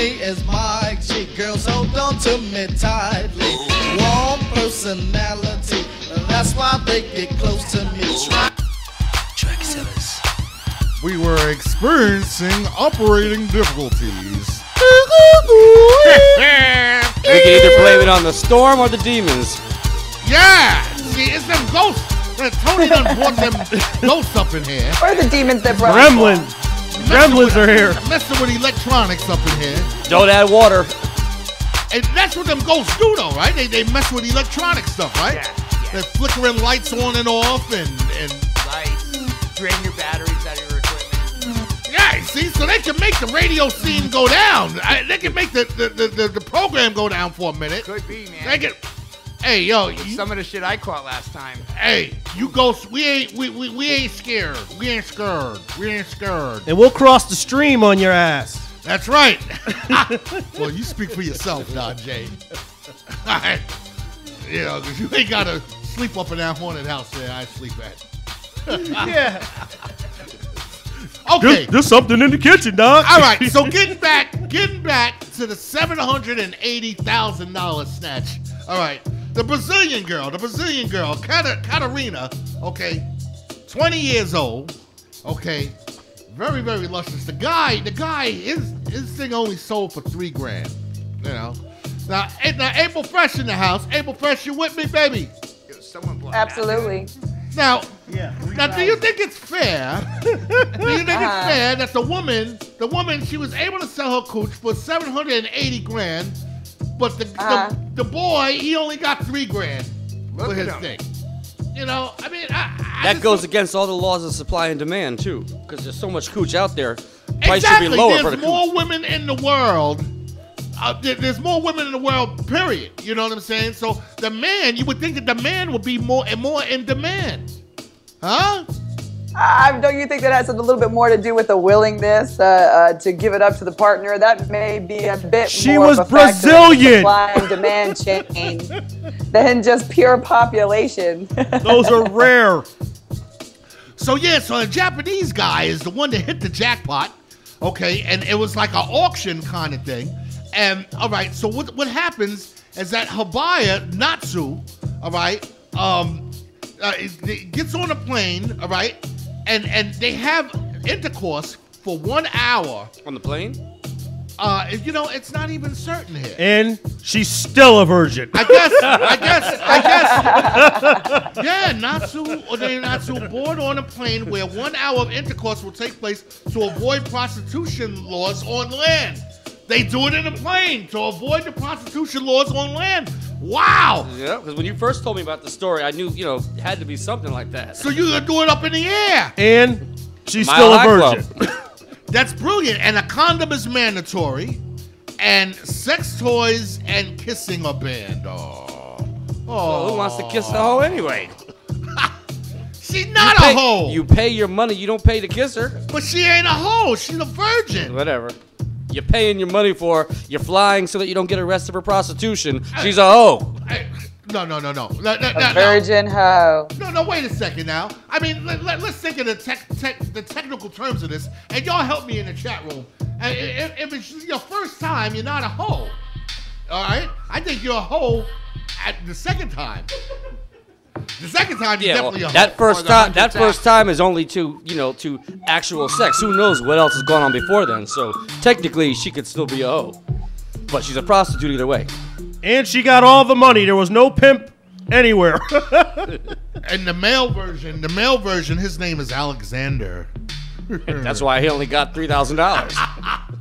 is my cheek, girls hold on to me tightly. Warm personality, that's why they get close to me. Trackzillers. We were experiencing operating difficulties. We can either blame it on the storm or the demons. Yeah! See, it's them ghosts. Tony done brought them ghosts up in here. Or the demons that brought Gremlins. Gremlins are here. Messing with electronics up in here. Don't add water. And that's what them ghosts do, though, right? They mess with electronic stuff, right? Yeah. They're flickering lights on and off and Lights, drain your batteries out of your equipment. yeah, see, so they can make the radio scene go down. They can make the program go down for a minute. Could be, man. They can. Hey, yo, Some of the shit I caught last time. hey, you ghosts, we ain't scared. We ain't scared. We ain't scared. And we'll cross the stream on your ass. That's right. Well, you speak for yourself, Don J. All right. You know, because you ain't got to sleep up in that haunted house there I sleep at. Yeah. Okay. There's something in the kitchen, dog. All right. So getting back to the $780,000 snatch. All right. The Brazilian girl, Catarina, okay, 20 years old, okay, very, very luscious. The guy, his thing only sold for $3,000, you know. Now, April Fresh in the house. April Fresh, you with me, baby? Someone blocked Absolutely. Now, Yeah. do you think it's fair? It's fair that the woman, she was able to sell her cooch for $780,000, but the boy, he only got $3,000 for his thing. You know, I mean, That goes against all the laws of supply and demand, too. Because there's so much cooch out there. Price should be lower for the There's more cooch. women in the world. There's more women in the world, period. You know what I'm saying? So the man, you would think that the man would be more in demand. Huh? Don't you think that has a little bit more to do with the willingness to give it up to the partner? That may be a bit She more was of a factor in the Brazilian. supply and demand chain than just pure population. Those are rare. So yeah, so the Japanese guy is the one that hit the jackpot, okay, and it was like an auction kind of thing. And all right, so what happens is that her buyer, Natsu, all right, gets on a plane, all right, and they have intercourse for 1 hour. On the plane? You know, it's not even certain here. And she's still a virgin. I guess. Yeah, Natsu board on a plane where 1 hour of intercourse will take place to avoid prostitution laws on land. They do it in a plane to avoid the prostitution laws on land. Wow. Yeah, because when you first told me about the story, I knew, it had to be something like that. So you're gonna do it up in the air. And she's Mile still a High virgin. That's brilliant. And a condom is mandatory. And sex toys and kissing are banned. Well, who wants to kiss a hoe anyway? She's not a hoe. You pay your money, you don't pay to kiss her. But she ain't a hoe. She's a virgin. Whatever. You're paying your money for, you're flying so that you don't get arrested for prostitution. She's a hoe. No. A virgin hoe. No, wait a second now. I mean, let's think of the technical terms of this, and y'all help me in the chat room. If it's your first time, you're not a hoe. All right? I think you're a hoe at the second time. The second time, you're definitely a hoe. That first time is only to actual sex. Who knows what else has gone on before then? So technically, she could still be a hoe, but she's a prostitute either way. And she got all the money. There was no pimp anywhere. And the male version, his name is Alexander. That's why he only got $3,000.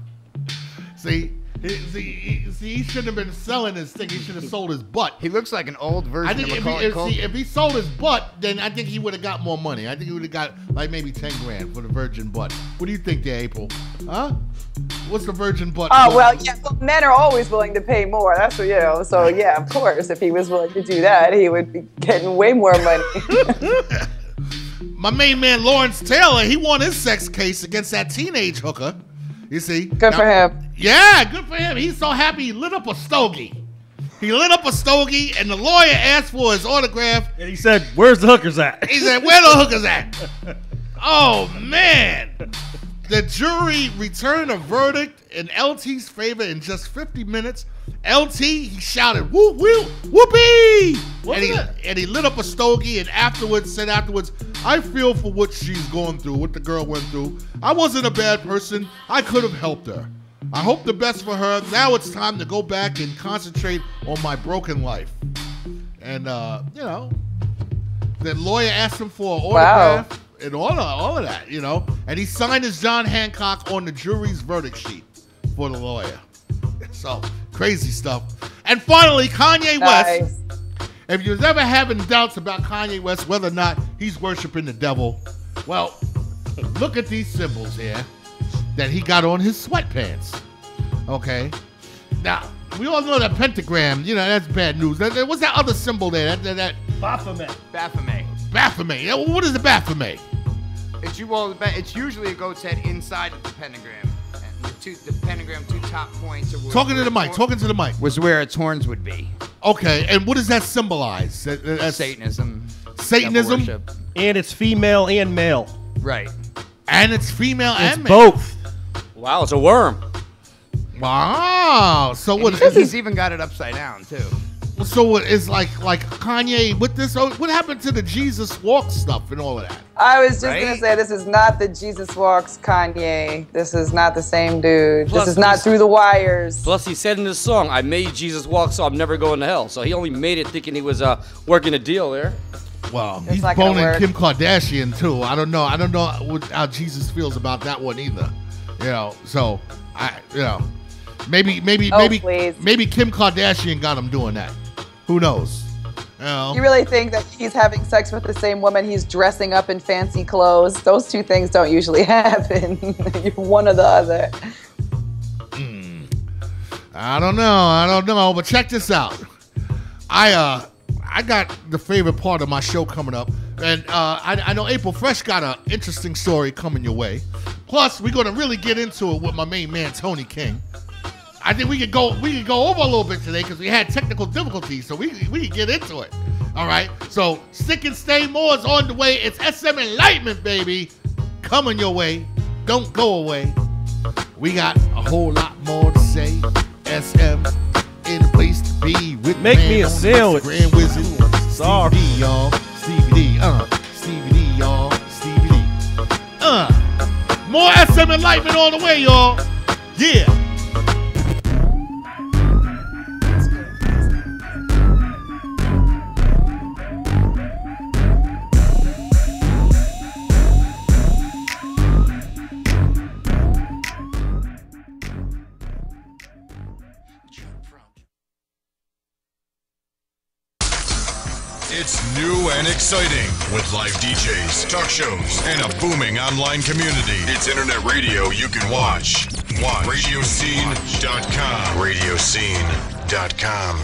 See, he shouldn't have been selling his thing. He should have sold his butt. He looks like an old version I think of Macaulay Culkin. if he sold his butt, then I think he would have got more money. I think he would have got like maybe $10,000 for the virgin butt. What do you think there, April? Huh? What's the virgin butt? Oh, well, yeah, men are always willing to pay more. That's what, so yeah, of course, if he was willing to do that, he would be getting way more money. My main man, Lawrence Taylor, he won his sex case against that teenage hooker. You see? Good for him. Yeah, good for him. He's so happy he lit up a stogie. He lit up a stogie, and the lawyer asked for his autograph. And he said, "Where's the hookers at?" He said, "Where the hookers at?" Oh, man. The jury returned a verdict in LT's favor in just 50 minutes. LT, he shouted, whoop, whoop, whoopee! And he lit up a stogie and said afterwards, I feel for what she's going through, what the girl went through. I wasn't a bad person. I could have helped her. I hope the best for her. Now it's time to go back and concentrate on my broken life. And, the lawyer asked him for an autograph and all of that, And he signed his John Hancock on the jury's verdict sheet for the lawyer. So, crazy stuff. And finally, Kanye West. If you're ever having doubts about Kanye West, whether or not he's worshiping the devil, well, look at these symbols here that he got on his sweatpants. Okay? Now, we all know that pentagram, that's bad news. What's that other symbol there? That Baphomet. Baphomet. What is the Baphomet? It's usually a goat's head inside of the pentagram. The pentagram, two top points. Talking to the mic. Was where its horns would be. Okay, and what does that symbolize? That's Satanism. Satanism? Worship. And it's female and male. Right. And it's female It's and male. both. Wow, it's a worm. Wow. So what? He's even got it upside down too. So what is like Kanye with this? What happened to the Jesus Walk stuff and all of that? I was just gonna say this is not the Jesus Walks Kanye. This is not the same dude. Plus, this is not Through the Wires. Plus, he said in his song, "I made Jesus walk, so I'm never going to hell." So he only made it thinking he was working a deal there. Well, It's he's not gonna boning work. Kim Kardashian too. I don't know how Jesus feels about that one either. So maybe Kim Kardashian got him doing that. Who knows? You really think that he's having sex with the same woman he's dressing up in fancy clothes? Those two things don't usually happen. You're one or the other. I don't know, but check this out. I got the favorite part of my show coming up, and I know April Fresh got an interesting story coming your way. Plus, we're gonna really get into it with my main man Tony King. I think we could go over a little bit today because we had technical difficulties, so we can get into it. All right, so Stick and Stay More is on the way. It's SM Enlightenment, baby, coming your way. Don't go away. We got a whole lot more to say. SM in the place to be with Make man me a on sandwich. Grand Wizard. Sorry. Stevie D, y'all. Stevie D, Stevie D, y'all. Stevie D. More SM Enlightenment on the way, y'all. Yeah. It's new and exciting with live DJs, talk shows, and a booming online community. It's internet radio you can watch. Radioscene.com. Radioscene.com.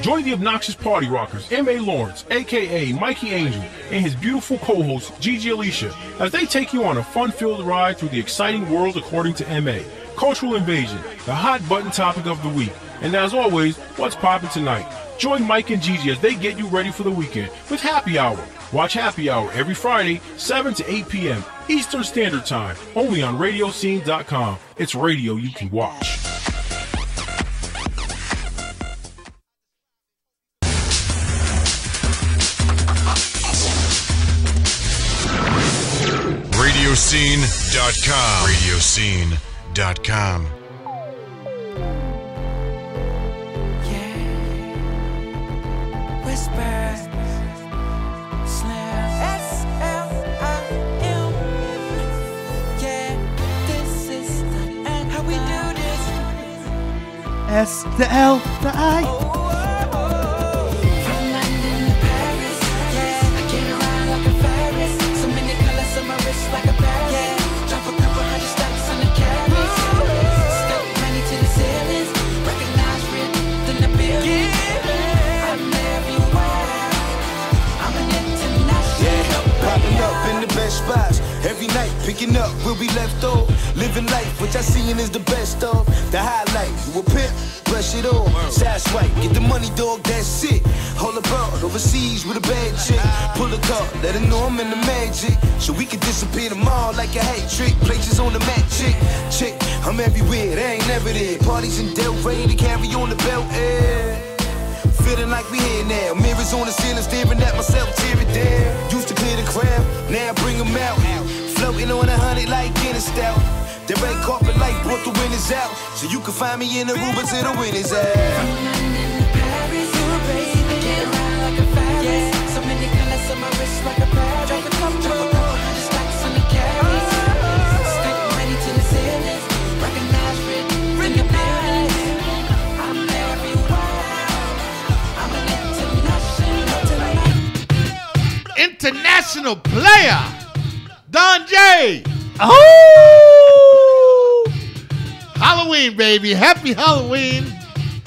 Join the obnoxious party rockers, M.A. Lawrence, a.k.a. Mikey Angel, and his beautiful co-host, Gigi Alicia, as they take you on a fun-filled ride through the exciting world according to M.A. Cultural Invasion, the hot button topic of the week. And as always, what's poppin' tonight? Join Mike and Gigi as they get you ready for the weekend with Happy Hour. Watch Happy Hour every Friday, 7 to 8 p.m. Eastern Standard Time, only on Radioscene.com. It's radio you can watch. Radioscene.com. Radioscene.com. S, the L, the I. From London to Paris, yeah. I get around like a Ferris. So many colors on my wrist like a parrot. Yeah. Drop a couple hundred stacks on the carrots. Stuck money to the ceilings. Recognize rhythm in the building. I'm everywhere. I'm an international. Yeah, popping up in the best spots every night, picking picking up where we left off. Living life, which I seeing is the best of. The highlight, you a pimp, brush it off. Side swipe, get the money, dog, that's it. Hold abroad, overseas with a bad chick. Pull a card, let her know I'm in the magic. So we can disappear tomorrow like a hat trick. Places on the mat, chick, I'm everywhere, they ain't never there. Parties in Delray, to carry on the belt, feeling like we here now. Mirrors on the ceiling, staring at myself, tear it down. Used to clear the crowd, now I bring them out. Floating on 100 like Guinness stout. The red carpet light brought the winners out. So you can find me in the Uber till the winners out. From London to Paris, baby, get around like a Ferris. So many colors on my wrist like a parrot. Drop a couple hundred stacks on the carries. Stack money to the ceilings. Recognize in the buildings. I'm everywhere. I'm an international player, Don J. Oh! Halloween, baby. Happy Halloween.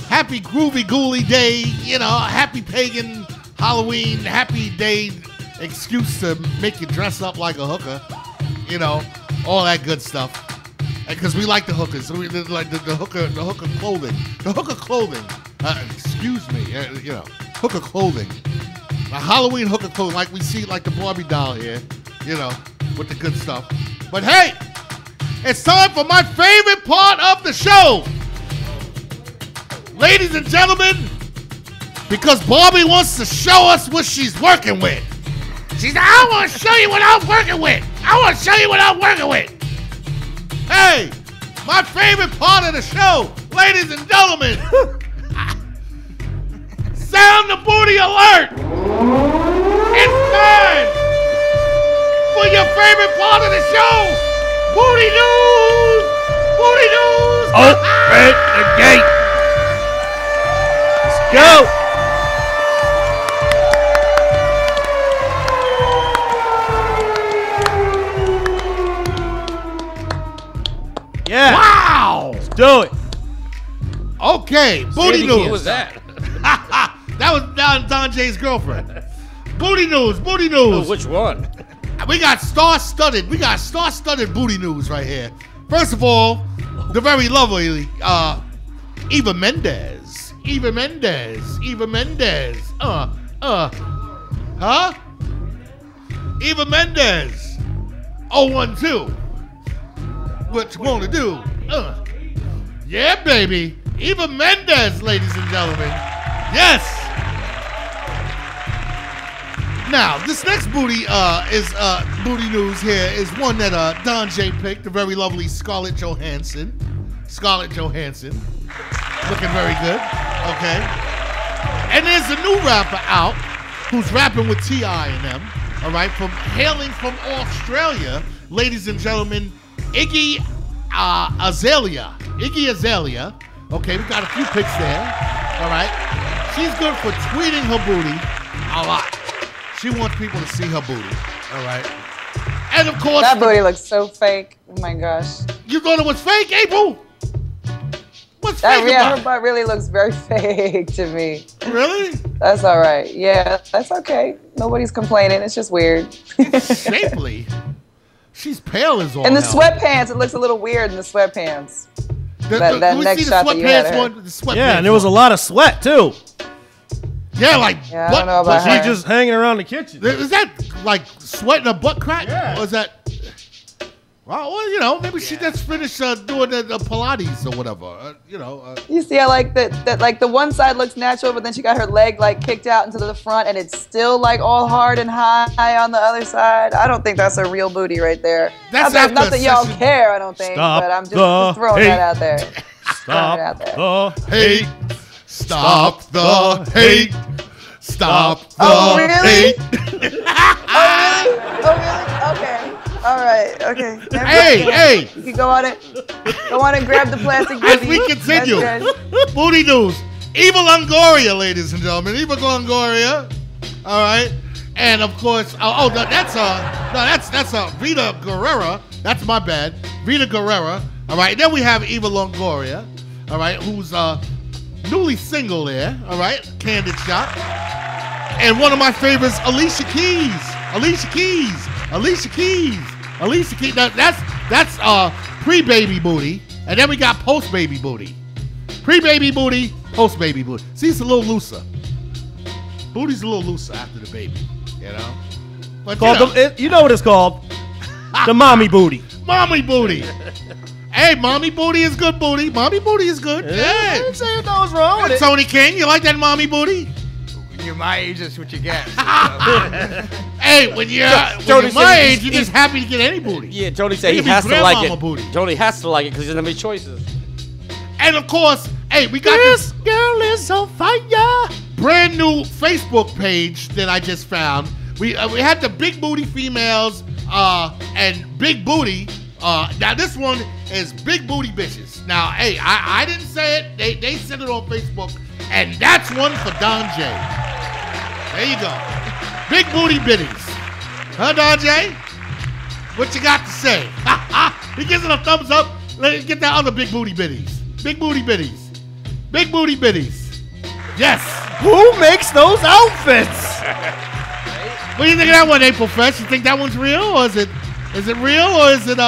Happy groovy ghouly day. You know, happy pagan Halloween. Happy day excuse to make you dress up like a hooker. You know, all that good stuff. Because we like the hookers. We like the hooker clothing. The hooker clothing. Excuse me. You know, hooker clothing. A Halloween hooker clothing, like we see, like the Barbie doll here. You know, with the good stuff. But hey, it's time for my favorite part of the show. Ladies and gentlemen, because Barbie wants to show us what she's working with. She's like, I want to show you what I'm working with. I want to show you what I'm working with. Hey, my favorite part of the show, ladies and gentlemen. Sound the booty alert. It's time for your favorite part of the show, Booty News! Booty News! Open the gate! Let's go! Yeah! Wow! Let's do it! Okay, Booty News. What was that? That was Don J's girlfriend. Booty News, Booty News. Oh, which one? We got star-studded booty news right here. First of all, the very lovely Eva Mendes. Eva Mendes. Eva Mendes. Eva Mendes. 012. What you wanna do? Yeah, baby. Eva Mendes, ladies and gentlemen. Yes. Now, this next booty booty news here is one that Don J picked, the very lovely Scarlett Johansson. Scarlett Johansson. Looking very good. Okay. And there's a new rapper out who's rapping with T.I. and them. All right. Hailing from Australia, ladies and gentlemen, Iggy Azalea. Iggy Azalea. Okay, we got a few pics there. All right. She's good for tweeting her booty a lot. She wants people to see her booty. All right. And of course, that booty looks so fake. Oh my gosh. You thought it was fake, April? What's that, fake yeah, about her butt really looks very fake to me. Really? That's all right. Yeah, that's okay. Nobody's complaining. It's just weird. It's shapely. She's pale as all In the hell. sweatpants, it looks a little weird in the sweatpants. That next shot that you had of her. Yeah, and there was a lot of sweat too. Yeah, like yeah, I don't know about she her. just hanging around the kitchen. Is that like sweating a butt crack? Yeah. Or is that? Well, you know, maybe she just finished doing the Pilates or whatever. You see, I like that like the one side looks natural, but then she got her leg like kicked out into the front, and it's still like all hard and high on the other side. I don't think that's a real booty right there. That's not that y'all care, I don't think, but I'm just throwing that out there. Stop the hate. Stop the hate. Stop the Oh, really? hate. Oh, really? Okay. All right. Okay. Hey. You can go on it. Go on and grab the plastic As booty. we continue, That's good. booty news. Eva Longoria, ladies and gentlemen. Eva Longoria. All right. And of course, that's Vita Guerrera. That's my bad. Vita Guerrera. All right. Then we have Eva Longoria. All right. Who's newly single there. All right. Candid shot. And one of my favorites, Alicia Keys. Alicia Keys. That's pre-baby booty, and then we got post-baby booty. Pre-baby booty, post-baby booty. See, it's a little looser. Booty's a little looser after the baby, you know. But You know what it's called? The mommy booty. Mommy booty. Hey, mommy booty is good booty. Mommy booty is good. I Yeah. didn't say no was wrong with it. Tony King, you like that mommy booty? When you're my age, that's what you get. Hey, when you're my age, you're just happy to get any booty. Yeah, Tony said It he could be has to like grandmama it. booty. Tony has to like it because he doesn't have any choices. And of course, hey, we got This girl is on fire. brand new Facebook page that I just found. We had the big booty females and big booty. Now this one is big booty bitches. Now, hey, I didn't say it. They said it on Facebook, and that's one for Don J. There you go. Big booty bitties. Huh, Don J? What you got to say? He gives it a thumbs up. Let's get that other big booty bitties. Big booty bitties. Big booty bitties. Yes. Who makes those outfits? What do you think of that one, April Fresh? You think that one's real, or is it real, or is it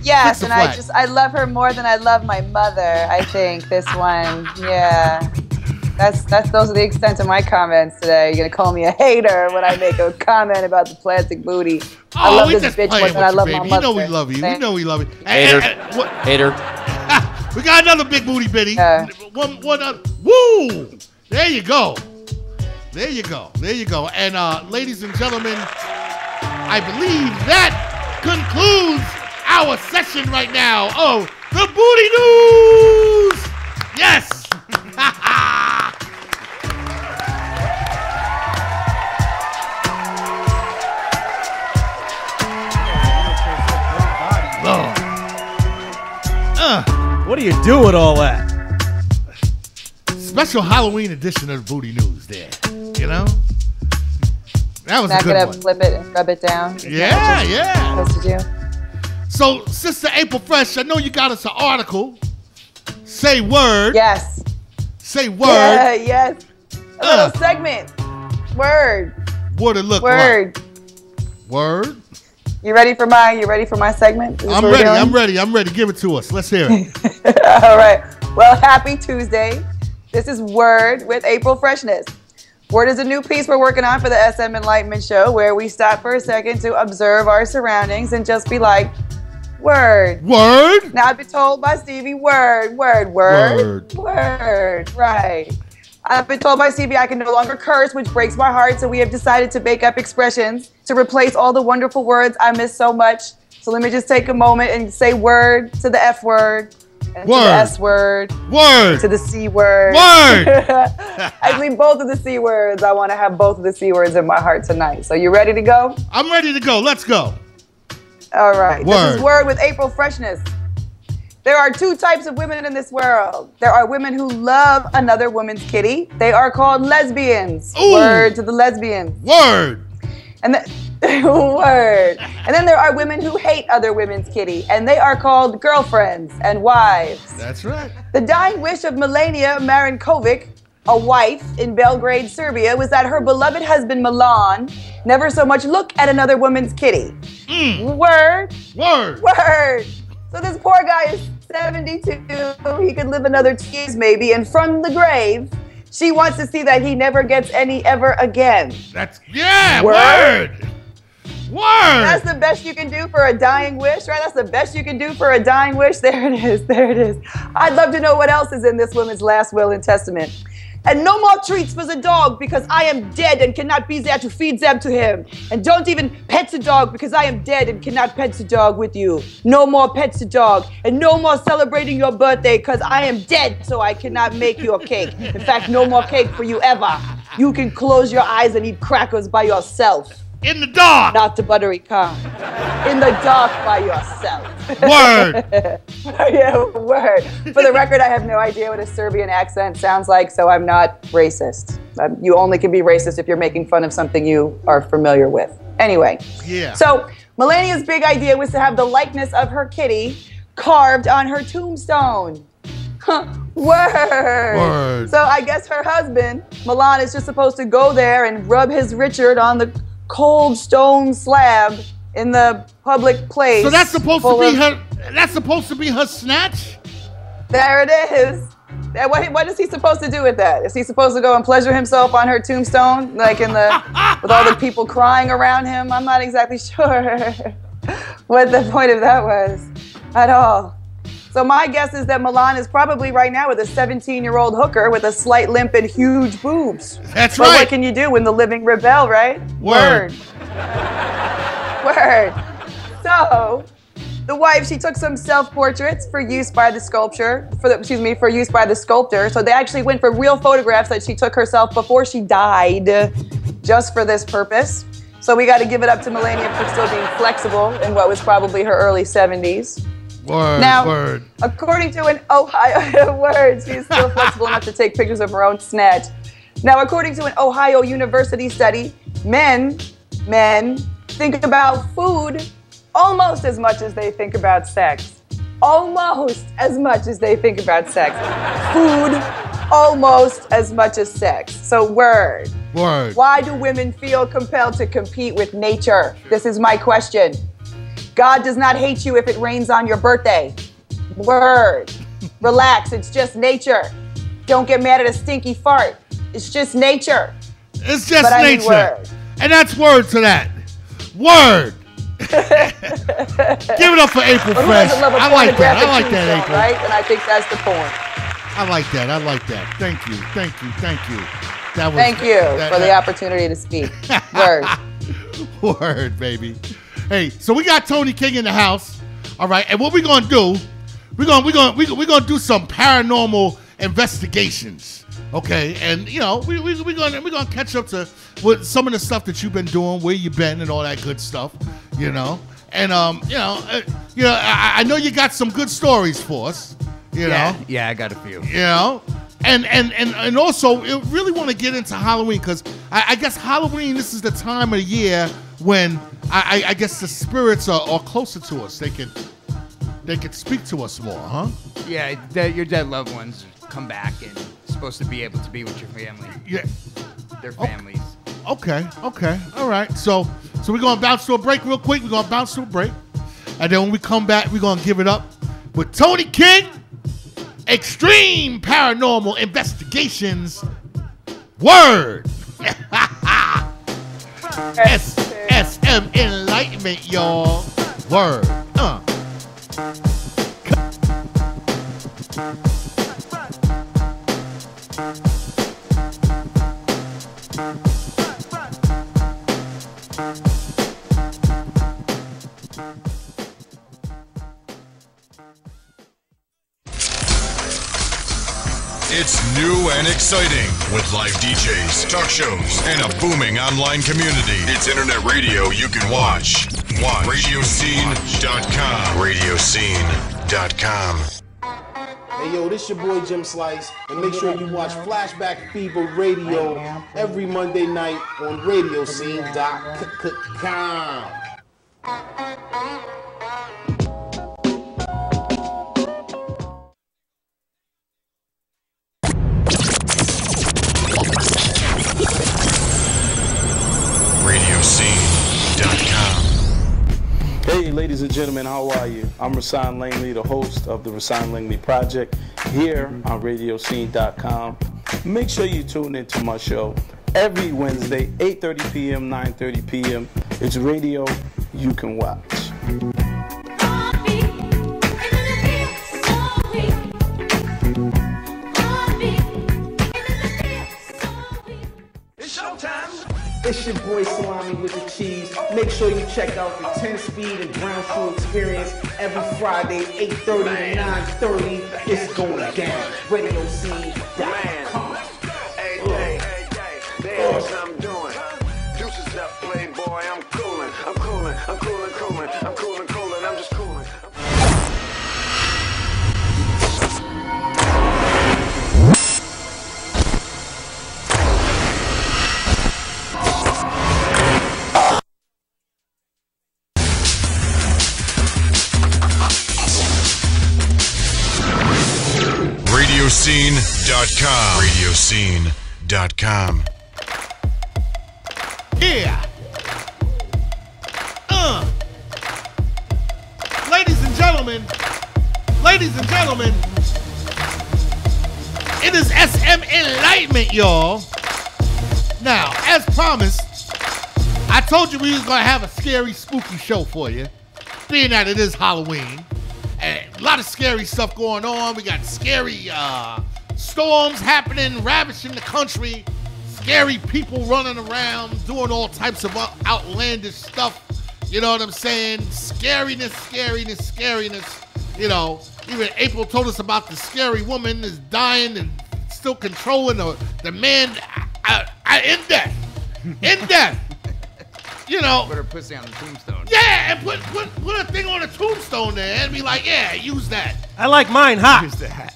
Yes, Fix a and Flat? I love her more than I love my mother. I think this one, yeah. Those are the extent of my comments today. You're gonna call me a hater when I make a comment about the plastic booty. I love we this just bitch more playing than I with love you, my baby. mother. You know we love you. We Thank know we love you. Hater. Hater. We got another big booty bitty. Yeah. One other. Woo! There you go. There you go. There you go. And ladies and gentlemen, I believe that concludes our session right now. Oh, the booty news. Yes. What do you do with all that? Special Halloween edition of the booty news there. You know? That was Not a good gonna one. flip it and rub it down. Yeah, yeah. Supposed to do. So, Sister April Fresh, I know you got us an article. Say word. Yes. Say word. Yeah, yes. A little segment. Word. What it look Word. like. Word. You ready for my segment? Is this I'm what we're ready. doing? I'm ready. Give it to us. Let's hear it. All right. Well, happy Tuesday. This is Word with April Freshness. Word is a new piece we're working on for the SM Enlightenment show where we stop for a second to observe our surroundings and just be like, word. Word. Now I've been told by Stevie, word. Right. I've been told by Stevie I can no longer curse, which breaks my heart, so we have decided to make up expressions to replace all the wonderful words I miss so much. So let me just take a moment and say word to the F word. And Word. to the S word. Word. To the C word. Word. I mean, both of the C words. I want to have both of the C words in my heart tonight. So you ready to go? I'm ready to go. Let's go. All right. Word. This is Word with April Freshness. There are two types of women in this world. There are women who love another woman's kitty. They are called lesbians. Ooh. Word to the lesbians. Word. And word. And then there are women who hate other women's kitty, and they are called girlfriends and wives. That's right. The dying wish of Melania Marinkovic, a wife in Belgrade, Serbia, was that her beloved husband Milan never so much look at another woman's kitty. Word. Word. Word. So this poor guy is 72. He could live another 2 years maybe, and from the grave, she wants to see that he never gets any ever again. That's yeah. Word. Word. That's the best you can do for a dying wish, right? That's the best you can do for a dying wish. There it is. There it is. I'd love to know what else is in this woman's last will and testament. And no more treats for the dog because I am dead and cannot be there to feed them to him. And don't even pet the dog because I am dead and cannot pet the dog with you. No more pets the dog. And no more celebrating your birthday because I am dead so I cannot make you a cake. In fact, no more cake for you ever. You can close your eyes and eat crackers by yourself. In the dark. Not the buttery kind. In the dark by yourself. Word. Yeah, word. For the record, I have no idea what a Serbian accent sounds like, so I'm not racist. You only can be racist if you're making fun of something you are familiar with. Anyway. Yeah. So Melania's big idea was to have the likeness of her kitty carved on her tombstone. Word. So I guess her husband, Milan, is just supposed to go there and rub his Richard on the cold stone slab in the public place. So that's supposed to full be of- her. That's supposed to be her snatch. There it is. What is he supposed to do with that? Is he supposed to go and pleasure himself on her tombstone, like with all the people crying around him? I'm not exactly sure what the point of that was at all. So my guess is that Milan is probably right now with a 17-year-old hooker with a slight limp and huge boobs. That's But right. what can you do when the living rebel, right? Word. Word. So, the wife, she took some self-portraits for use by the sculptor. For use by the sculptor. So they actually went for real photographs that she took herself before she died, just for this purpose. So we got to give it up to Melania for still being flexible in what was probably her early 70s. Word. Now, Word. according to an Ohio word, she's still flexible enough to take pictures of her own snatch. Now, according to an Ohio University study, men think about food almost as much as they think about sex. Almost as much as they think about sex. Food, almost as much as sex. So, word. Word. Why do women feel compelled to compete with nature? This is my question. God does not hate you if it rains on your birthday. Word. Relax, it's just nature. Don't get mad at a stinky fart. It's just nature. It's just But I mean nature. word. And that's word to that. Word. Give it up for April But who Fresh. doesn't love a I like that. I pornographic like that, tombstone, April. right? And I think that's the point. I like that. I like that. Thank you. Thank you. Thank you. That was, Thank you for the opportunity to speak. Word. Word, baby. Hey, so we got Tony King in the house. All right, and what we're gonna do? We're gonna do some paranormal investigations. Okay, and you know we're gonna catch up to with some of the stuff that you've been doing, where you've been, and all that good stuff. You know, and I know you got some good stories for us. You know. Yeah, I got a few. You know, and also I really want to get into Halloween because I guess Halloween, this is the time of the year when I guess the spirits are closer to us. They can speak to us more, huh? Yeah, your dead loved ones come back and supposed to be able to be with your family. Yeah. Their families. Okay. All right. So we're gonna bounce to a break real quick. We're gonna bounce to a break, and then when we come back, we're gonna give it up with Tony King. Extreme Paranormal Investigations. Word. SM Enlightenment, y'all. Word. It's new and exciting with live DJs, talk shows, and a booming online community. It's internet radio you can watch. Radioscene.com. Radioscene.com. Hey yo, this your boy Jim Slice, and make sure you watch Flashback Fever Radio every Monday night on Radioscene.com. Radioscene.com. Hey, ladies and gentlemen, how are you? I'm Rasan Langley, the host of the Rasan Langley Project here on Radioscene.com. Make sure you tune into my show every Wednesday, 8:30 p.m., 9:30 p.m. It's radio you can watch. It's your boy Salami with the cheese. Make sure you check out the 10-speed and ground floor experience every Friday, 8:30 to 9:30. It's going down. Radioscene.com. Hey, that's what I'm doing. Deuces up, playboy. I'm coolin'. I'm just coolin'. Radioscene.com. Radioscene.com. Yeah. ladies and gentlemen, it is SM Enlightenment, y'all. Now, as promised, I told you we was gonna have a scary, spooky show for you, being that it is Halloween. And a lot of scary stuff going on. We got scary storms happening, ravaging the country. Scary people running around, doing all types of outlandish stuff. You know what I'm saying? Scariness. You know, even April told us about the scary woman is dying and still controlling the man in death. In death. You know. Put her pussy on the tombstone. Yeah, and put a thing on a tombstone there and be like, yeah, use that. I like mine hot. Use that.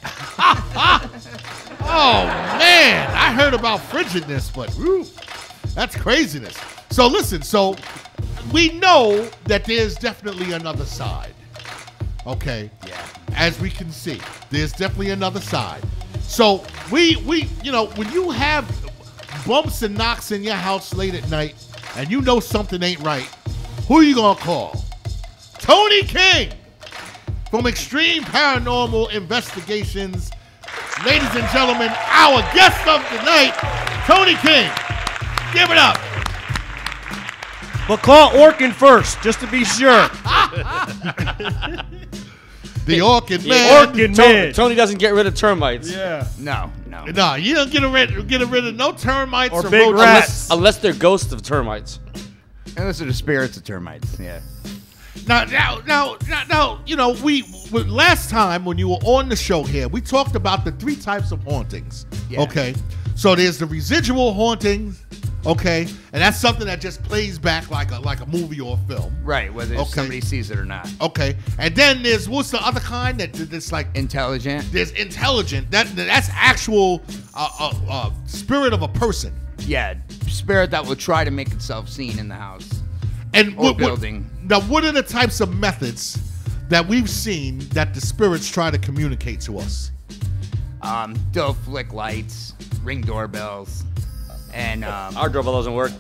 Oh, man. I heard about frigidness, but whew, that's craziness. So listen, we know that there's definitely another side. Okay? Yeah. As we can see, there's definitely another side. So we you know, when you have bumps and knocks in your house late at night and you know something ain't right, who you gonna call? Tony King from Extreme Paranormal Investigations. Ladies and gentlemen, our guest of the night, Tony King. Give it up. But call Orkin first, just to be sure. The Orkin Man. Orkin Man. Tony doesn't get rid of termites. Yeah. No. No, you don't get rid of no termites Or or big roaches. rats. Unless they're ghosts of termites. Unless they're the spirits of termites. Yeah. Now, you know, we last time when you were on the show here, we talked about the 3 types of hauntings. Yeah. Okay, so there's the residual hauntings. Okay, and that's something that just plays back like a movie or a film. Right, whether somebody sees it or not. Okay, and then there's what's the other kind that's like intelligent. There's intelligent. That's actual spirit of a person. Yeah, spirit that will try to make itself seen in the house. And or building. Now, what are the types of methods that we've seen that the spirits try to communicate to us? They'll flick lights, ring doorbells, and our doorbell doesn't work.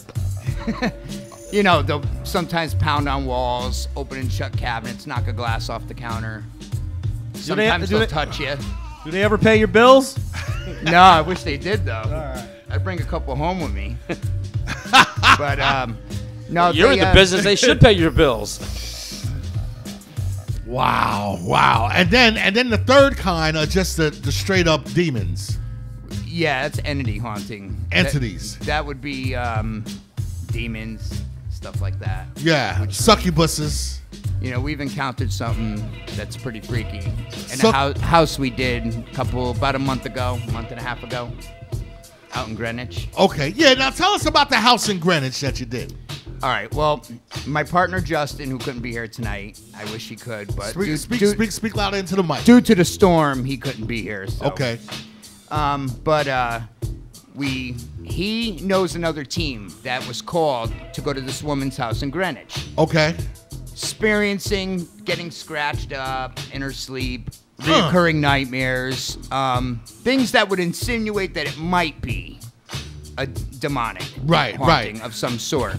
You know, they'll sometimes pound on walls, open and shut cabinets, knock a glass off the counter. Sometimes they'll touch you. Do they ever pay your bills? No, I wish they did though. All right. I'd bring a couple home with me. But no, you're in the business. They should pay your bills. Wow. And then the third kind are just the straight up demons. Yeah, it's entity haunting. Entities. That would be demons, stuff like that. Yeah, succubuses. You know, we've encountered something that's pretty freaky. In a house we did about a month and a half ago, out in Greenwich. Okay, yeah. Now tell us about the house in Greenwich that you did. All right. Well, my partner Justin, who couldn't be here tonight, I wish he could, but speak louder into the mic. Due to the storm, he couldn't be here. So. Okay. But he knows another team that was called to go to this woman's house in Greenwich. Okay. Experiencing getting scratched up in her sleep, reoccurring nightmares, things that would insinuate that it might be a demonic haunting of some sort.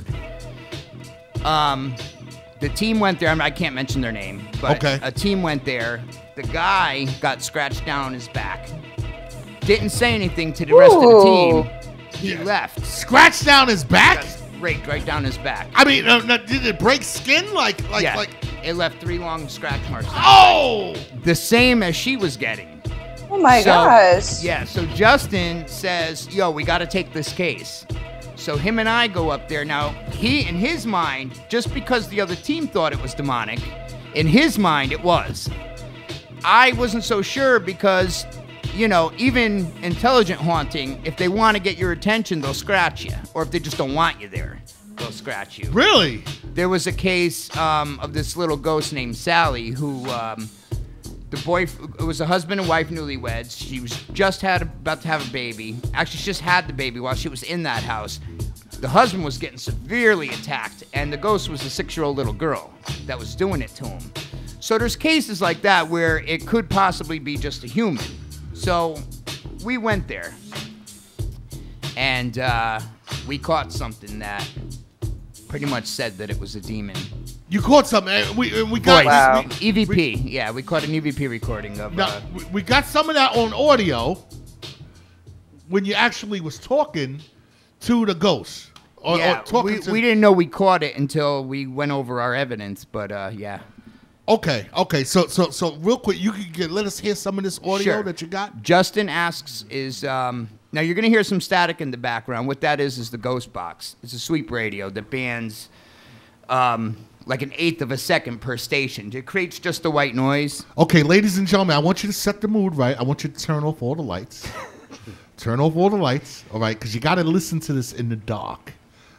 The team went there. I can't mention their name, but a team went there. The guy got scratched down on his back. Didn't say anything to the rest of the team. He left. Scratched down his back? Raked right down his back. I mean, did it break skin? Yeah. It left 3 long scratch marks. Oh! The same as she was getting. Oh my gosh. Yeah, so Justin says, yo, we got to take this case. So him and I go up there. Now, he, in his mind, just because the other team thought it was demonic, in his mind it was. I wasn't so sure because, you know, even intelligent haunting, if they want to get your attention, they'll scratch you. Or if they just don't want you there, they'll scratch you. Really? There was a case of this little ghost named Sally who... it was a husband and wife newlyweds. She was about to have a baby. Actually, she just had the baby while she was in that house. The husband was getting severely attacked, and the ghost was a 6-year-old little girl that was doing it to him. So there's cases like that where it could possibly be just a human. So we went there, and we caught something that pretty much said that it was a demon. You caught something. We got EVP. Yeah, we caught an EVP recording of. Now, we got some of that on audio when you actually was talking to the ghost. Or we didn't know we caught it until we went over our evidence, but yeah. Okay. So real quick, you can let us hear some of this audio that you got. Justin asks now you're gonna hear some static in the background. What that is the ghost box. It's a sweep radio that bands like 1/8 of a second per station. It creates just the white noise. Okay, ladies and gentlemen, I want you to set the mood right. I want you to turn off all the lights. Turn off all the lights, all right? Because you got to listen to this in the dark,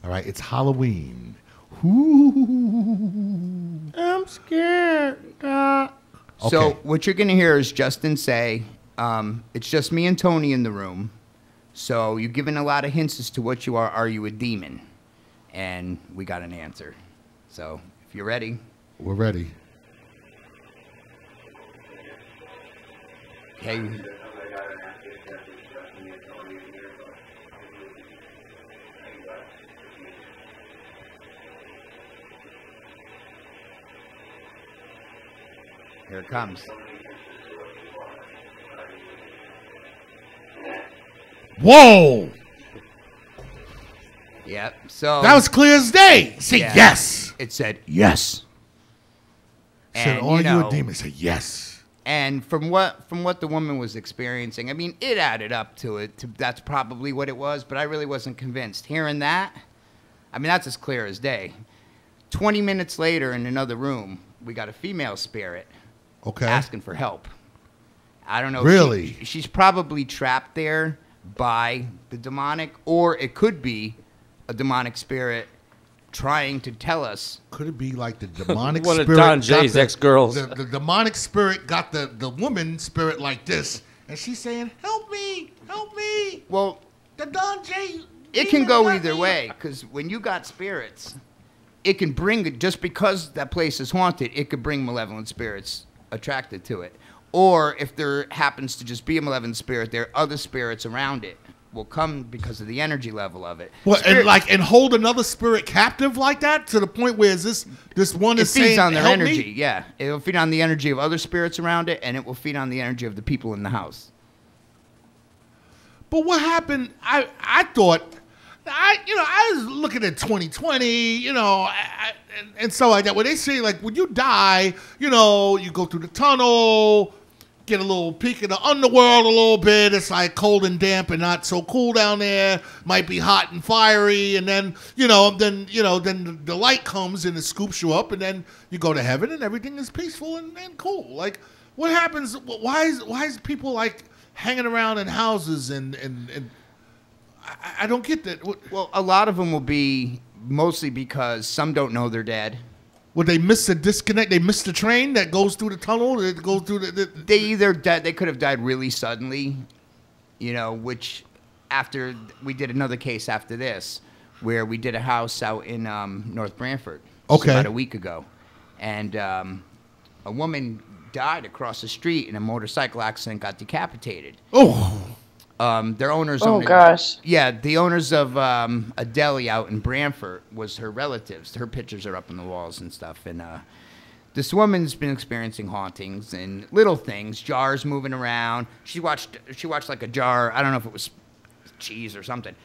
all right? It's Halloween. Ooh. I'm scared. So what you're going to hear is Justin say, it's just me and Tony in the room. So you're giving a lot of hints as to what you are. Are you a demon? And we got an answer. So if you're ready. We're ready. Okay. Here it comes. Whoa! Yep. So that was clear as day. Say yes. It said yes. Said, "Are you a demon?" Said yes. And from what the woman was experiencing, I mean, it added up to it. That's probably what it was, but I really wasn't convinced. Hearing that, I mean, that's as clear as day. 20 minutes later, in another room, we got a female spirit. Okay. Asking for help. I don't know. Really? She's probably trapped there by the demonic, or it could be a demonic spirit trying to tell us. Could it be like the demonic One spirit? of Don Jay's ex-girls. The demonic spirit got the woman spirit like this, and she's saying, "Help me, help me." Well, the Don Jay. It can go either way, because when you got spirits, it can bring, just because that place is haunted, it could bring malevolent spirits attracted to it. Or if there happens to just be a malevolent spirit, there are other spirits around it will come because of the energy level of it. What, and hold another spirit captive like that to the point where this one is saying, it feeds on their "Help energy. me"? Yeah, it will feed on the energy of other spirits around it, and it will feed on the energy of the people in the house. But what happened? I thought, I was looking at 2020, and so like that. When they say, like, when you die, you go through the tunnel, get a little peek of the underworld a little bit. It's like cold and damp and not so cool down there. Might be hot and fiery, and then then the light comes and it scoops you up, and then you go to heaven and everything is peaceful and cool. Like, what happens? Why is people like hanging around in houses and I don't get that. Well, a lot of them will be mostly because some don't know they're dead. Would they miss the disconnect? They miss the train that goes through the tunnel. That goes through They either died. They could have died really suddenly, which after we did another case after this, where we did a house out in North Branford. Okay. About a week ago, and a woman died across the street in a motorcycle accident, got decapitated. Oh. Their owners. Oh, gosh. Yeah, the owners of a deli out in Branford was her relatives. Her pictures are up on the walls and stuff. And this woman's been experiencing hauntings and little things, jars moving around. She watched like a jar. I don't know if it was cheese or something.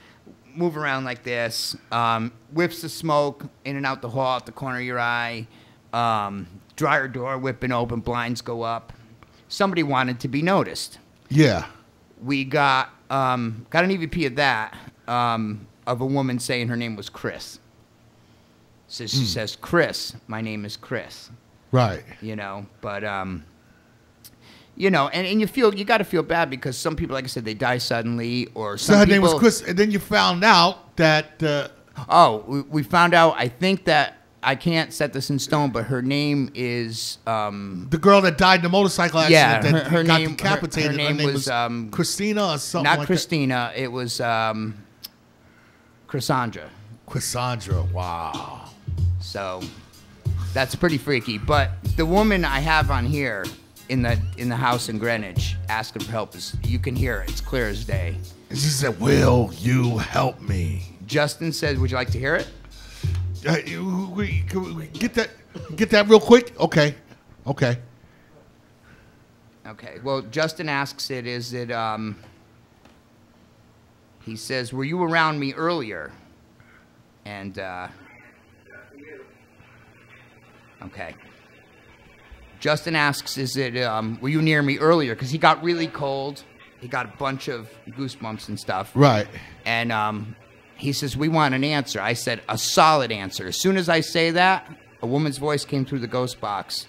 Move around like this. Whiffs of smoke in and out the hall, at the corner of your eye. Dryer door whipping open, blinds go up. Somebody wanted to be noticed. Yeah. We got an EVP of that, of a woman saying her name was Chris. So she says, "Chris, my name is Chris." Right. But and you got to feel bad because some people, like I said, they die suddenly, or some so her people, name was Chris, and then you found out that. We found out. I think that. I can't set this in stone, but her name is the girl that died in the motorcycle accident. Yeah, that her got name. Decapitated. Her name was Christina or something. Not like Christina. It was Cassandra. Cassandra. Wow. So that's pretty freaky. But the woman I have on here in the house in Greenwich asking for help you can hear it. It's clear as day. She said, "Will you help me?" Justin said, "Would you like to hear it?" Can we get that? Get that real quick? Okay. Okay. Okay. Well, Justin asks it, is it, he says, were you around me earlier? And, okay. Justin asks, is it, were you near me earlier? Because he got really cold. He got a bunch of goosebumps and stuff. Right. And, he says, we want an answer. I said, a solid answer. As soon as I say that, a woman's voice came through the ghost box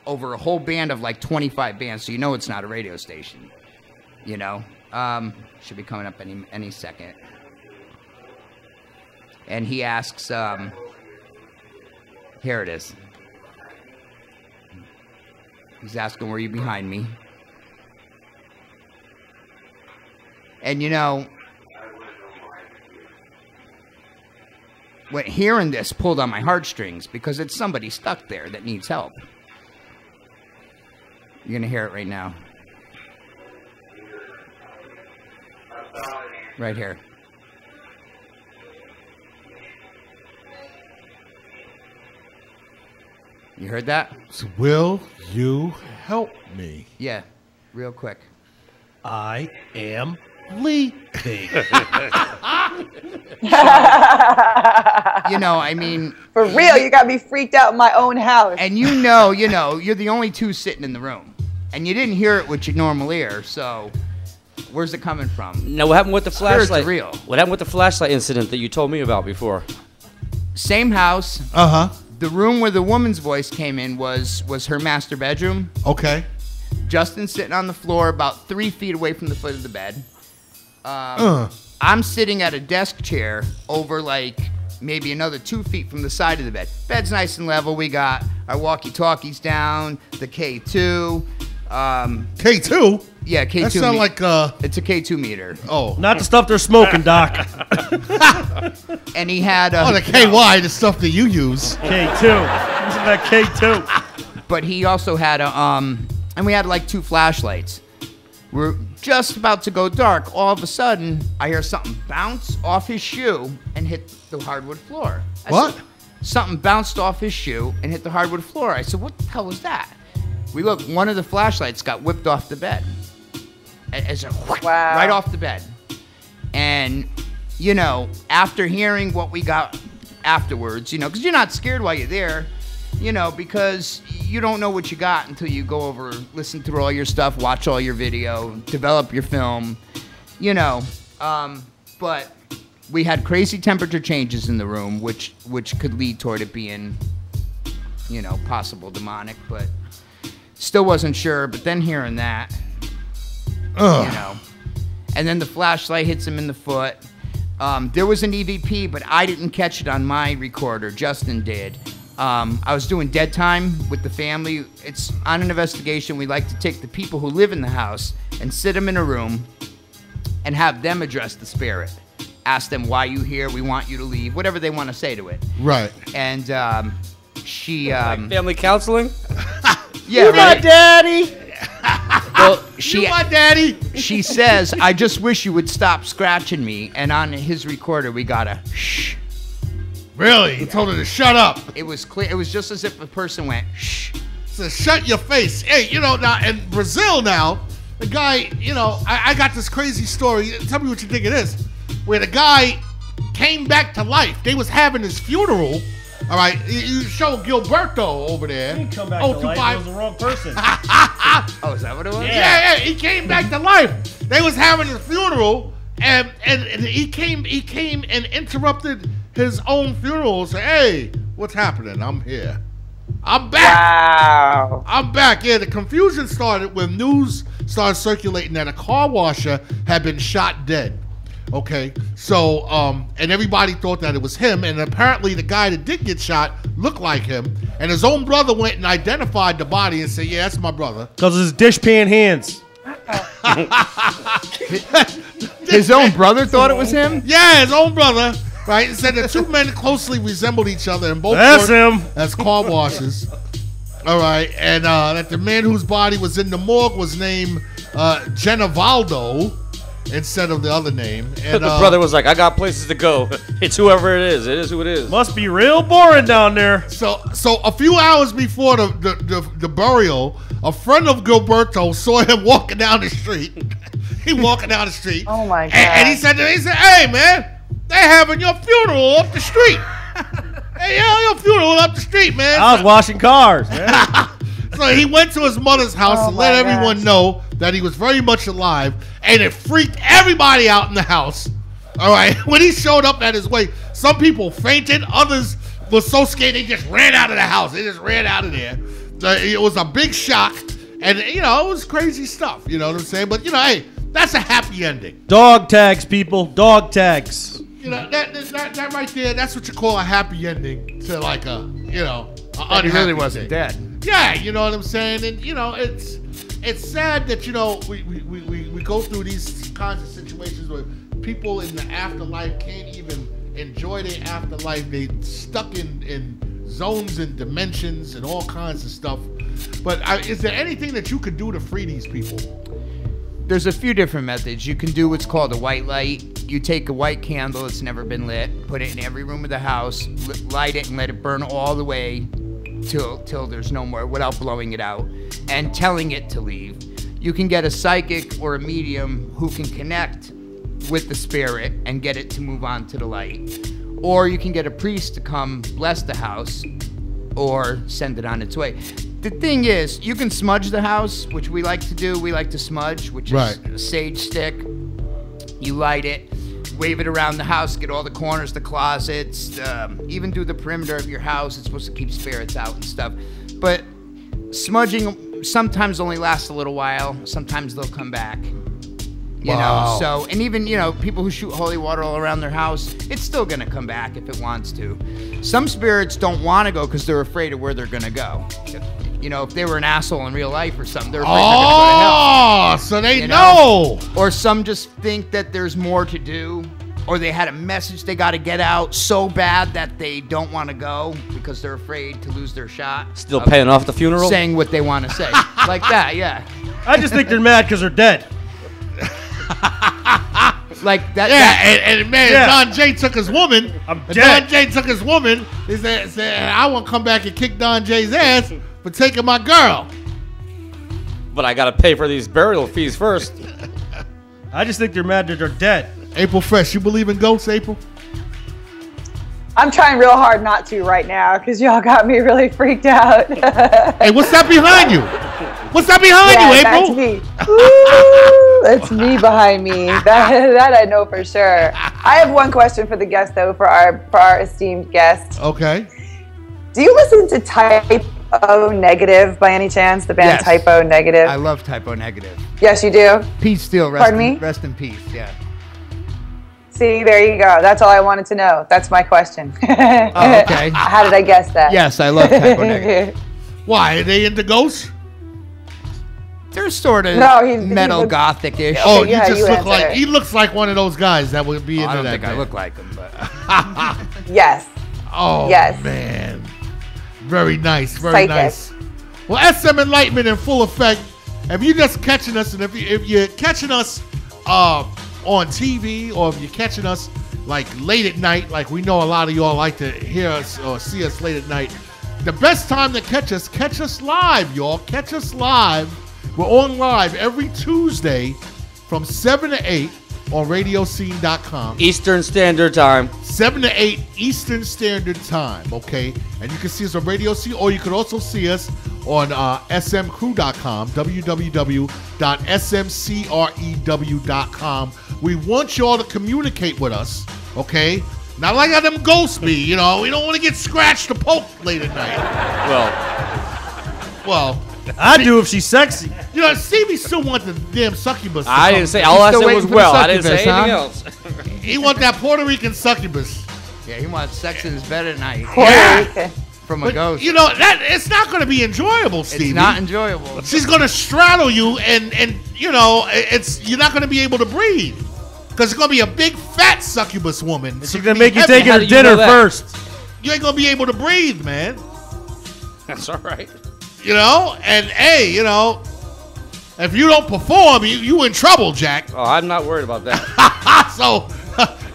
over a whole band of like 25 bands, so you know it's not a radio station. You know? Should be coming up any second. And he asks, here it is. He's asking, were you behind me? And you know, when hearing this pulled on my heartstrings because it's somebody stuck there that needs help. You're going to hear it right now. Right here. You heard that? So will you help me? Yeah, real quick. I am leaving. You know, I mean... For real, you got me freaked out in my own house. And you know, you're the only two sitting in the room. And you didn't hear it with your normal ear, so where's it coming from? Now, what happened with the flashlight? Real. What happened with the flashlight incident that you told me about before? Same house. Uh-huh. The room where the woman's voice came in was her master bedroom. Okay. Justin's sitting on the floor about 3 feet away from the foot of the bed. I'm sitting at a desk chair over like maybe another 2 feet from the side of the bed. Bed's nice and level. We got our walkie-talkies down, the K2. K2? Yeah, K2. That sound like it's a K2 meter. Oh, not the stuff they're smoking, Doc. And he had the KY, the stuff that you use. K2. That K2. But he also had and we had like 2 flashlights. We're just about to go dark. All of a sudden, I hear something bounce off his shoe and hit the hardwood floor. What? Something bounced off his shoe and hit the hardwood floor. I said, what the hell was that? We look, one of the flashlights got whipped off the bed. As a wow. Right off the bed. And, you know, after hearing what we got afterwards, you know, because you're not scared while you're there, you know, because you don't know what you got until you go over, listen through all your stuff, watch all your video, develop your film, you know. But we had crazy temperature changes in the room, which could lead toward it being, you know, possible demonic, but still wasn't sure. But then hearing that, you know, and then the flashlight hits him in the foot. There was an EVP, but I didn't catch it on my recorder. Justin did. I was doing dead time with the family. It's on an investigation. We like to take the people who live in the house and sit them in a room and have them address the spirit. Ask them, why you here? We want you to leave. Whatever they want to say to it. Right. And she... Like family counseling? Yeah, you my daddy. Well, you my daddy. She says, I just wish you would stop scratching me. And on his recorder, we got a shh. Really? You told her to shut up. It was clear. It was just as if a person went shh. So shut your face. Hey, you know, now in Brazil now, the guy, you know, I got this crazy story. Tell me what you think it is. Where the guy came back to life. They was having his funeral. All right, you show Gilberto over there. He didn't come back to life. It was the wrong person. Oh, is that what it was? Yeah, he came back to life. They was having his funeral, and he came and interrupted his own funeral and said, hey, what's happening? I'm here. I'm back. Wow. I'm back. Yeah, the confusion started when news started circulating that a car washer had been shot dead. Okay, so, and everybody thought that it was him, and apparently the guy that did get shot looked like him, and his own brother went and identified the body and said, yeah, that's my brother. Because of his dishpan hands. His own brother thought it was him? Yeah, his own brother, right? And said the two men closely resembled each other and both that's him. as car washers. All right, and that the man whose body was in the morgue was named Genovaldo. instead of the other name. And the brother was like, I got places to go. It's whoever it is. It is who it is. Must be real boring down there. So a few hours before the burial, a friend of Gilberto saw him walking down the street. He walking down the street. Oh my God. And he said, hey man, they having your funeral up the street. Hey, your funeral up the street, man. I was washing cars, man. So he went to his mother's house and let everyone know that he was very much alive, and it freaked everybody out in the house. All right, when he showed up at his way, some people fainted, others were so scared they just ran out of the house. They just ran out of there. It was a big shock, and it was crazy stuff. You know what I'm saying? But hey, that's a happy ending. Dog tags, people. Dog tags. That right there, that's what you call a happy ending to like a He really wasn't dead. Yeah, you know what I'm saying? And it's sad that we go through these kinds of situations where people in the afterlife can't even enjoy their afterlife. They stuck in zones and dimensions and all kinds of stuff. But is there anything that you could do to free these people? There's a few different methods. You can do what's called a white light. You take a white candle that's never been lit, put it in every room of the house, light it, and let it burn all the way till there's no more without blowing it out and telling it to leave. You can get a psychic or a medium who can connect with the spirit and get it to move on to the light. Or you can get a priest to come bless the house or send it on its way. The thing is, you can smudge the house, which we like to do. We like to smudge, which is a sage stick. You light it, wave it around the house, get all the corners, the closets, even do the perimeter of your house. It's supposed to keep spirits out and stuff. But smudging sometimes only lasts a little while. Sometimes they'll come back. You know, so, and even, people who shoot holy water all around their house, it's still going to come back if it wants to. Some spirits don't want to go because they're afraid of where they're going to go. If they were an asshole in real life or something, they're afraid they're going to go to hell. So they know. Or some just think that there's more to do, or they had a message they got to get out so bad that they don't want to go because they're afraid to lose their shot. Still paying off the funeral? Saying what they want to say. Like that, yeah. I just think they're mad because they're dead. Like that. Don J took his woman. Don J took his woman. He said, I want to come back and kick Don J's ass for taking my girl. But I got to pay for these burial fees first. I just think they're mad that they're dead. April Fresh, you believe in ghosts, April? I'm trying real hard not to right now because y'all got me really freaked out. Hey, what's that behind you? What's that behind you, April? That's me. Ooh, that's me behind me. That I know for sure. I have one question for the guest, though, for our esteemed guest. Okay. Do you listen to Typo Negative by any chance? The band Typo Negative. I love Typo Negative. Yes, you do. Pete Steele. Rest in peace. Yeah. See, there you go. That's all I wanted to know. That's my question. Oh, okay. How did I guess that? Yes, I love Typo Negative. Why? Are they into ghosts? They're sort of metal gothic-ish. Oh, he looks like one of those guys that would be into that. I don't think I look like him, but yes. Oh, yes. Man. Very nice. Very nice. Well, SM Enlightenment in full effect. If you're just catching us, and if you're catching us on TV, or if you're catching us like late at night, like we know a lot of y'all like to hear us or see us late at night, the best time to catch us live, y'all. Catch us live. We're on live every Tuesday from 7 to 8 on radioscene.com. Eastern Standard Time. 7 to 8 Eastern Standard Time, okay? And you can see us on Radio Scene, or you can also see us on smcrew.com, www.smcrew.com. We want y'all to communicate with us, okay? Not like how them ghosts be, we don't want to get scratched or poked late at night. Well, I do if she's sexy. Stevie still want the damn succubus. I didn't say. All I said was well. I didn't say anything else. He want that Puerto Rican succubus. Yeah, he wants sex in his bed at night. Yeah. From a ghost. That it's not going to be enjoyable, Stevie. It's not enjoyable. She's going to straddle you, and you're not going to be able to breathe because it's going to be a big fat succubus woman. She's going to make you take her to dinner first. You ain't going to be able to breathe, man. That's all right. And hey, If you don't perform, you in trouble, Jack. Oh, I'm not worried about that. So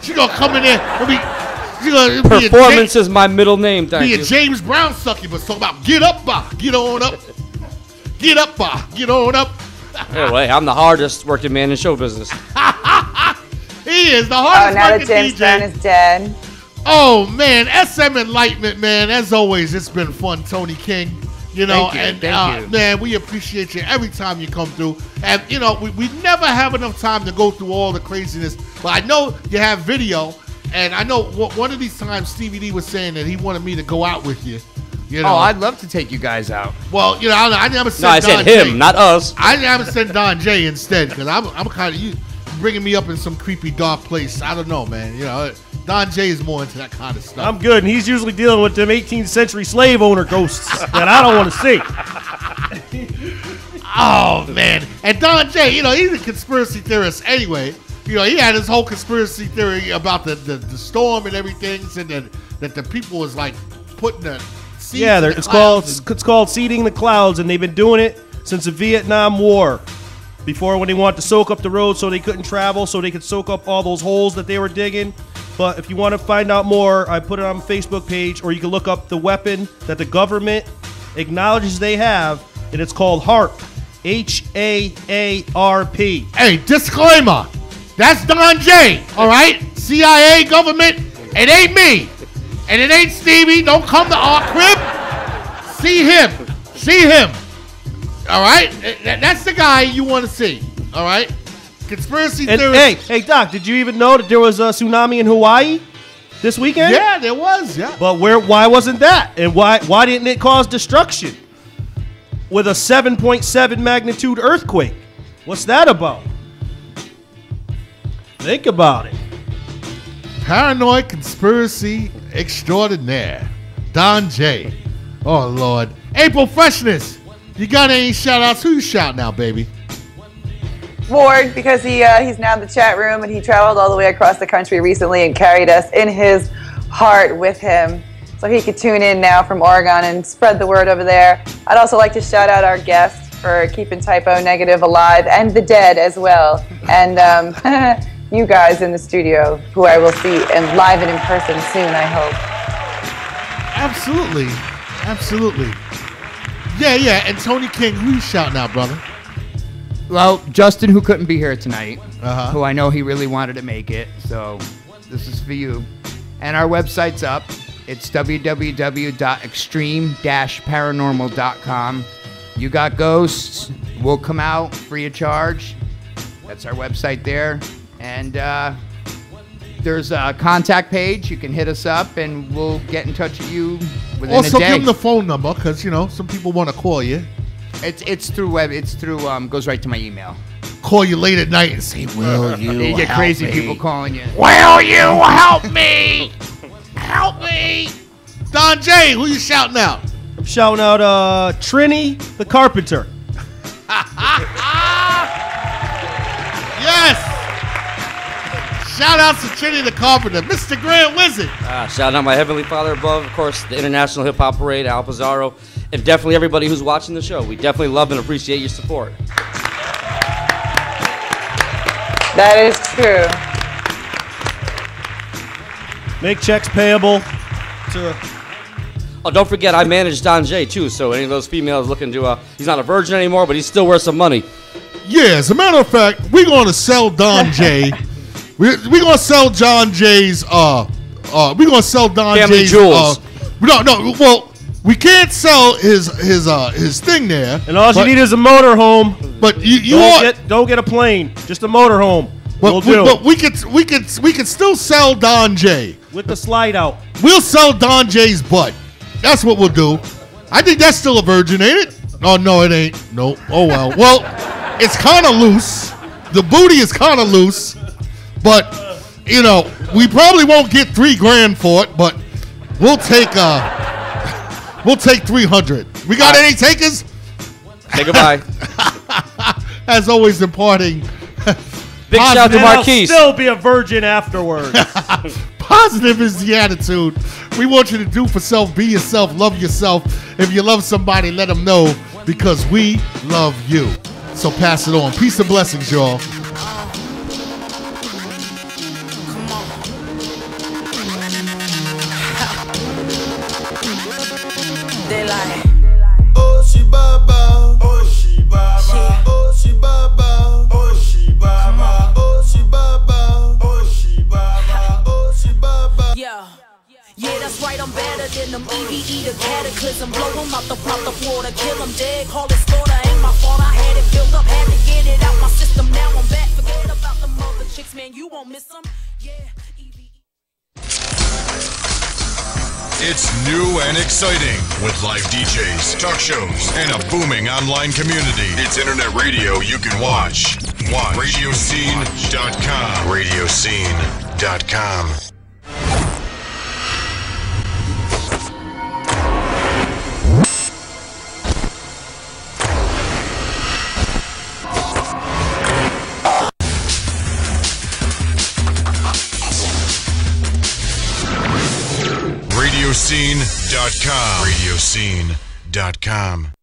she gonna come in there. Performance is my middle name. Thank you. Be a James Brown succubus. Talk about get up, get on up, get up, get on up. Anyway, I'm the hardest working man in show business. He is the hardest now working that James DJ. Brown is dead. Oh man, SM Enlightenment, man. As always, it's been fun, Tony King. You know, Thank you. Man, we appreciate you every time you come through. And you know, we never have enough time to go through all the craziness. But I know you have video, and I know one of these times Stevie D was saying that he wanted me to go out with you. You know? Oh, I'd love to take you guys out. Well, you know, I never said. No, I said him, J. not us. I never said Don J instead, because I'm kind of you bringing me up in some creepy dark place. I don't know, man. You know, Don J is more into that kind of stuff. I'm good, and he's usually dealing with them 18th century slave owner ghosts that I don't want to see. Oh man! And Don J, you know, he's a conspiracy theorist anyway. You know, he had his whole conspiracy theory about the storm and everything, said that the people was like putting the seeds in the it's clouds called seeding the clouds, and they've been doing it since the Vietnam War. Before, when they wanted to soak up the road so they couldn't travel, so they could soak up all those holes that they were digging. But if you want to find out more, I put it on my Facebook page, or you can look up the weapon that the government acknowledges they have, and it's called HAARP. H-A-A-R-P. Hey, disclaimer. That's Don J, all right? CIA, government, it ain't me. And it ain't Stevie. Don't come to our crib. See him. All right? That's the guy you want to see, all right? Conspiracy theorist. Hey, Doc, did you even know that there was a tsunami in Hawaii this weekend? Yeah, there was, yeah. But why wasn't that? And why didn't it cause destruction with a 7.7 magnitude earthquake? What's that about? Think about it. Paranoid conspiracy extraordinaire. Don J. Oh, Lord. April Freshness. You got any shout-outs? Who you shouting out, baby? Ward, because he's now in the chat room, and he traveled all the way across the country recently and carried us in his heart with him. So he could tune in now from Oregon and spread the word over there. I'd also like to shout out our guests for keeping Typo Negative alive, and the dead as well. And you guys in the studio, who I will see live and in person soon, I hope. Absolutely. Yeah. And Tony King, who you shouting out, brother? Well, Justin, who couldn't be here tonight, Uh-huh. who I know he really wanted to make it, so this is for you. And our website's up. It's www.extreme-paranormal.com. You got ghosts, we'll come out free of charge. That's our website there. And there's a contact page. You can hit us up, and we'll get in touch with you within Also, a day. give them the phone number, because, you know, some people want to call you. It's through web. It's through goes right to my email. Call you late at night and say, will you You get help crazy me? people calling you. Will you help me? Help me. Don J, who you shouting out? I'm shouting out Trini the Carpenter. Yes. Shout out to Trini the Carpenter. Mr. Grand Wizard. Shout out my Heavenly Father above, of course, the International Hip Hop Parade, Al Pizarro, and definitely everybody who's watching the show. We definitely love and appreciate your support. That is true. Make checks payable to... Oh, don't forget, I manage Don J, too, so any of those females looking to, he's not a virgin anymore, but he's still worth some money. Yeah, as a matter of fact, we're going to sell Don J. We're going to sell John J's, we're going to sell Don Family J's, jewels. well, we can't sell his thing there. And all you need is a motorhome. But don't get a plane, just a motorhome. But we could still sell Don J. With the slide out. We'll sell Don J's butt. That's what we'll do. I think that's still a virgin, ain't it? Oh, no, it ain't. No. Oh, well. Well, it's kind of loose. The booty is kind of loose. But, you know, we probably won't get $3,000 for it, but we'll take 300. We got any takers? Say goodbye. As always, imparting. Big shout out to Marquise. I'll still be a virgin afterwards. Positive is the attitude. We want you to do for self, be yourself, love yourself. If you love somebody, let them know, because we love you. So pass it on. Peace and blessings, y'all. They like, Oh, she baba. Oh, she baba. Oh, she baba. Oh, she baba. Oh, she baba. Oh, she baba. Oh, she baba. yeah. Yeah, that's right, I'm better than them. EVE, the cataclysm. Blow them out the pot of water, kill them dead. Call it slaughter, ain't my fault. I had it built up, had to get it out my system. Now I'm back, forget about the mother chicks, man. You won't miss them. Yeah, EVE. It's new and exciting with live DJs, talk shows, and a booming online community. It's internet radio you can watch. Radioscene.com. Radioscene.com. Radioscene.com. Radioscene.com.